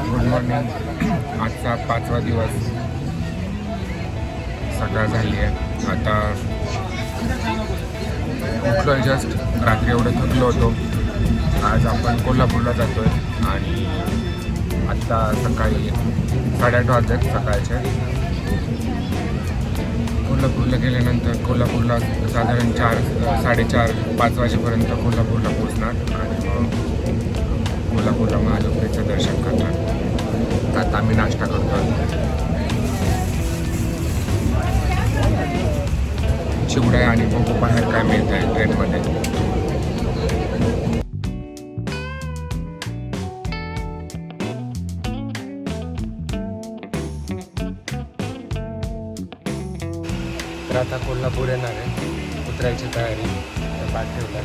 Good morning. आजचा 5वा दिवस, सकाळ झाली आहे. आता उठलो आहे जस्ट. रात्री एवढं थकलो होतो. आज आपण कोल्हापूरला जातो आहे आणि आत्ता सकाळी 8:30 वाजलेत सकाळचे. कोल्हापूरला गेल्यानंतर कोल्हापूरला साधारण 4-4:30-5 वाजेपर्यंत कोल्हापूरला पोचणार आणि मग कोल्हापूरला महालक्ष्मीचं दर्शन करणार. आता आम्ही नाश्ता करतो. चिवडा आणि बघू बाहेर काय मिळत आहे ट्रेनमध्ये. तर आता कोल्हापूर येणार आहे. उतरायची तयारी बॅग ठेवला.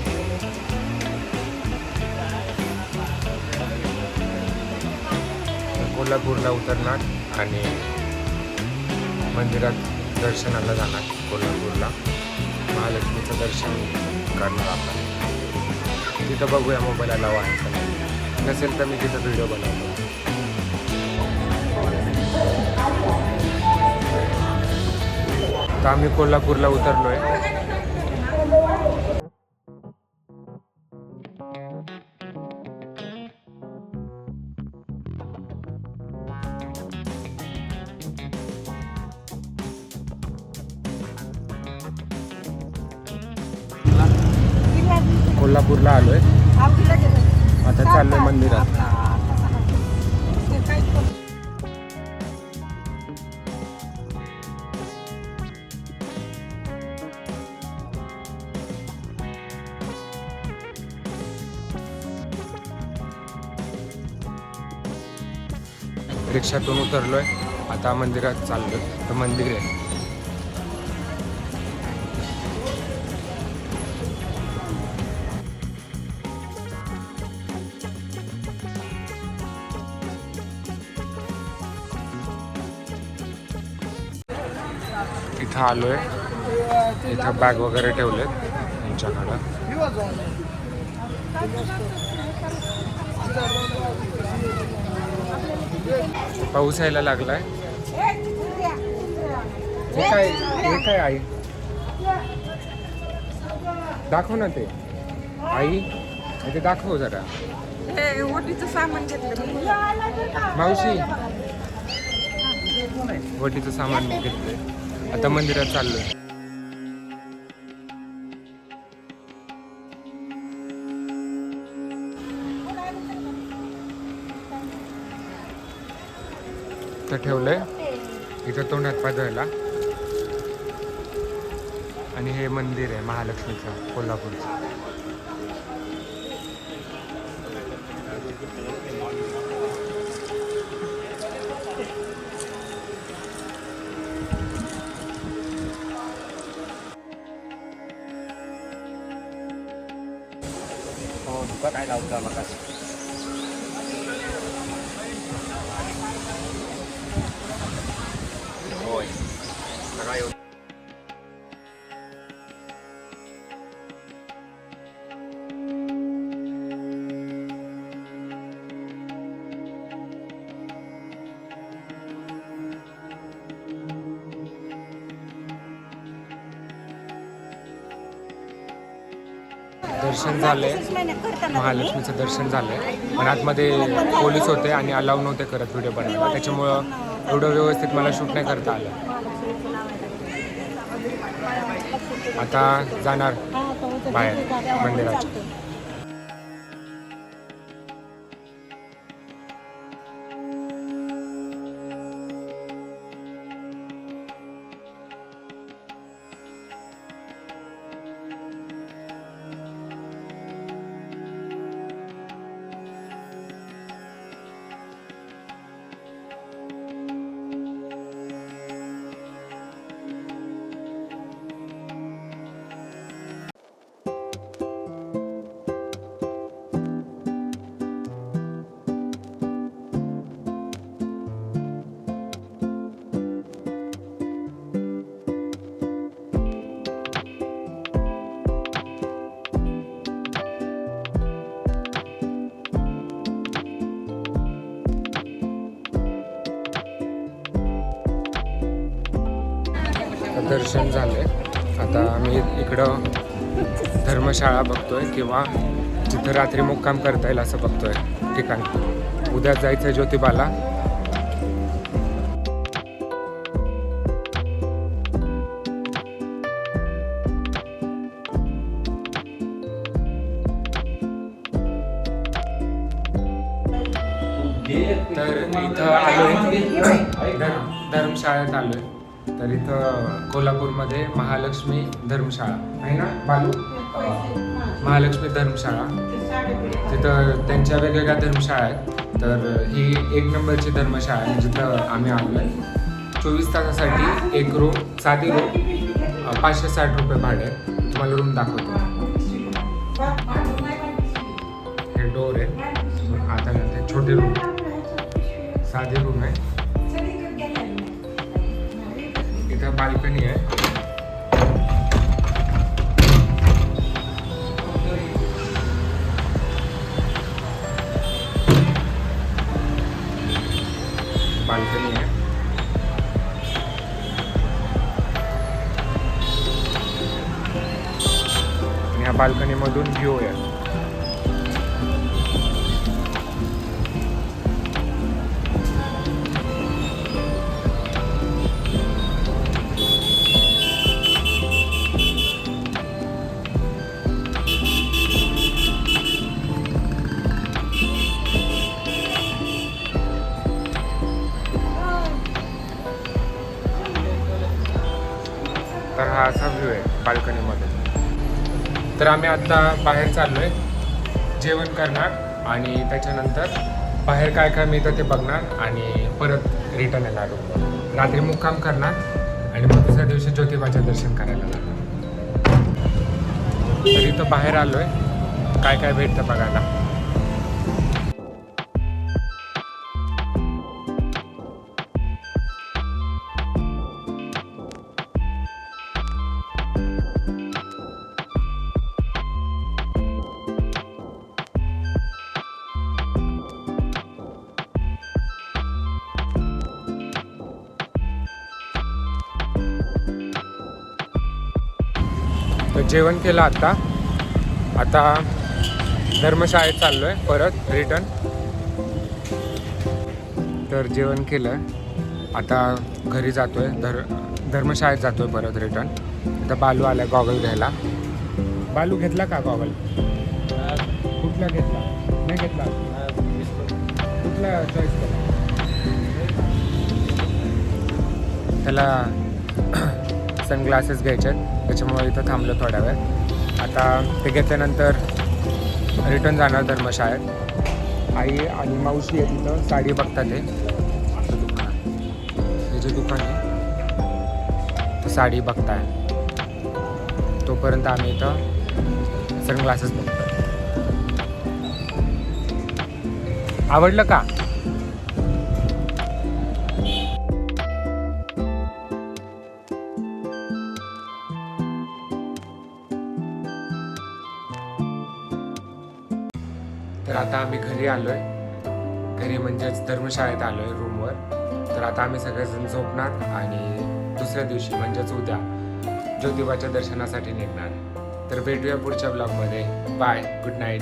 कोल्हापूरला उतरणार आणि मंदिरात दर्शनाला जाणार. कोल्हापूरला महालक्ष्मीचं दर्शन करणार आपण. तिथं बघूया मोबाईलला लावा आहे का नाही. नसेल तर मी तिथं व्हिडिओ बनवतो. तर आम्ही कोल्हापूरला उतरलो आहे. कोल्हापूरला आलोय. आता चाललोय मंदिरात. रिक्षातून उतरलोय. आता मंदिरात चाललोय. तर मंदिर आहे. इथं आलोय. इथं बॅग वगैरे ठेवलेत त्यांच्याकडं. पाऊस यायला लागलाय. हे काय आई दाखव ना ते. आई ते दाखव जरा. वटीचं सामान घेतलं मावशी वटीचं सामान घेतलंय. आता मंदिरात चाललोय. तर ठेवलंय इथं तोंडात पाजवायला. आणि हे मंदिर आहे महालक्ष्मीचं कोल्हापूरचं. तुका काय लावता म्हाका होय सगळा येऊ. दर्शन झालंय. महालक्ष्मीचं दर्शन झालंय. पण आतमध्ये पोलीस होते आणि अलाव नव्हते करत व्हिडिओ बनायला. त्याच्यामुळं एवढं व्यवस्थित मला शूट नाही करता आलं. आता जाणार बाहेर मंदिराच्या. दर्शन झालंय. आता आम्ही इकडं धर्मशाळा बघतोय किंवा जिथं रात्री मुक्काम करता येईल असं बघतोय ठिकाण. उद्या जायचं आहे ज्योतिबाला. तर इथं आलोय धर्मशाळेत आलोय. तर इथं कोल्हापूरमध्ये महालक्ष्मी धर्मशाळा आहे ना बालू, महालक्ष्मी धर्मशाळा. तिथं त्यांच्या वेगवेगळ्या धर्मशाळा आहेत. तर ही 1 नंबरची धर्मशाळा आहे जिथं आम्ही आलोय. 24 तासासाठी एक रूम, साधी रूम 560 रुपये भाडे. तुम्हाला रूम दाखवतो. हे डोर आहे. आता नंतर छोटी रूम, साधी रूम आहे. इथं बाल्कनी आहे. बाल्कनी आहे. आणि या बाल्कनी मधून व्ह्यू आहे. तर हा असा व्ह्यू आहे बाल्कनीमध्ये. तर आम्ही आता बाहेर चाललोय, जेवण करणार आणि त्याच्यानंतर बाहेर काय काय मिळतं ते बघणार आणि परत रिटर्न येणार रूमवर. रात्री मुक्काम करणार आणि मग दुसऱ्या दिवशी ज्योतिबाचं दर्शन करायला जाणार. तर इथं बाहेर आलोय, काय काय भेटतं बघायला. तर जेवण केलं आता धर्मशाळेत चाललो आहे परत रिटर्न. तर जेवण केलं, आता घरी जातो आहे, धर्मशाळेत जातो आहे परत रिटर्न. आता बालू आला गॉगल घ्यायला. बालू घेतला का गॉगल? कुठला घेतला? नाही घेतला. कुठला चॉईस केला? त्याला सनग्लासेस घ्यायचे आहेत, त्याच्यामुळे इथं थांबलो थोड्या वेळ. आता ते घेतल्यानंतर रिटर्न जाणार धर्मशाळेत. आई आणि मावशी आहे तिथं साडी बघतात. ते दुकान, हे जे दुकान आहे ते साडी बघताय. तोपर्यंत आम्ही इथं सनग्लासेस बघतो. आवडलं का? तर आता आम्ही घरी आलोय, घरी म्हणजेच धर्मशाळेत आलोय रूमवर. तर आता आम्ही सगळेजण झोपणार आणि दुसऱ्या दिवशी म्हणजेच उद्या ज्योतिबाच्या दर्शनासाठी निघणार. तर भेटूया पुढच्या ब्लॉगमध्ये. Bye, good night.